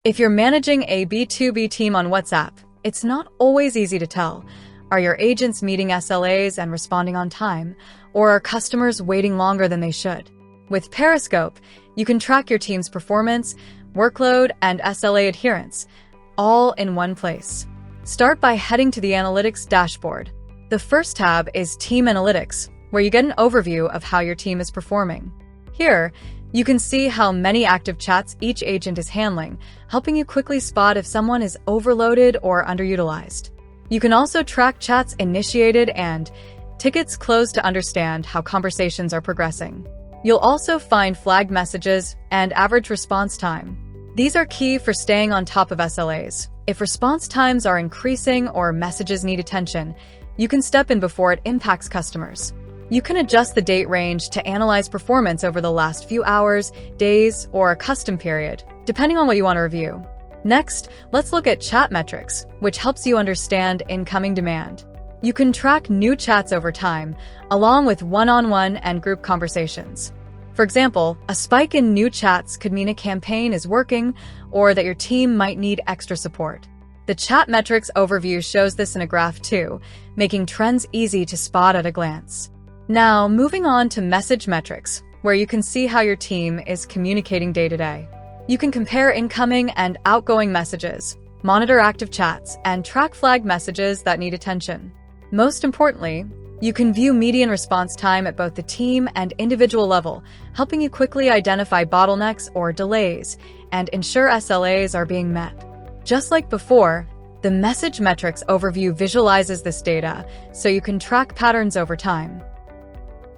If you're managing a B2B team on WhatsApp, it's not always easy to tell. Are your agents meeting SLAs and responding on time, or are customers waiting longer than they should? With Periskope, you can track your team's performance, workload, and SLA adherence, all in one place. Start by heading to the Analytics dashboard. The first tab is Team Analytics, where you get an overview of how your team is performing. Here, you can see how many active chats each agent is handling, helping you quickly spot if someone is overloaded or underutilized. You can also track chats initiated and tickets closed to understand how conversations are progressing. You'll also find flagged messages and average response time. These are key for staying on top of SLAs. If response times are increasing or messages need attention, you can step in before it impacts customers. You can adjust the date range to analyze performance over the last few hours, days, or a custom period, depending on what you want to review. Next, let's look at chat metrics, which helps you understand incoming demand. You can track new chats over time, along with one-on-one and group conversations. For example, a spike in new chats could mean a campaign is working or that your team might need extra support. The chat metrics overview shows this in a graph too, making trends easy to spot at a glance. Now, moving on to message metrics, where you can see how your team is communicating day to day. You can compare incoming and outgoing messages, monitor active chats, and track flagged messages that need attention. Most importantly, you can view median response time at both the team and individual level, helping you quickly identify bottlenecks or delays and ensure SLAs are being met. Just like before, the message metrics overview visualizes this data so you can track patterns over time.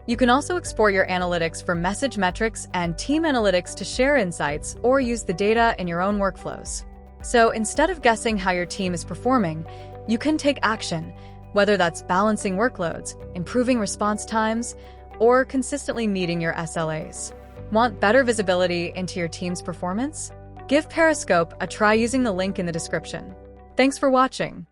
You can also export your analytics for message metrics and team analytics to share insights or use the data in your own workflows. So instead of guessing how your team is performing, you can take action, whether that's balancing workloads, improving response times, or consistently meeting your SLAs. Want better visibility into your team's performance? Give Periskope a try using the link in the description. Thanks for watching.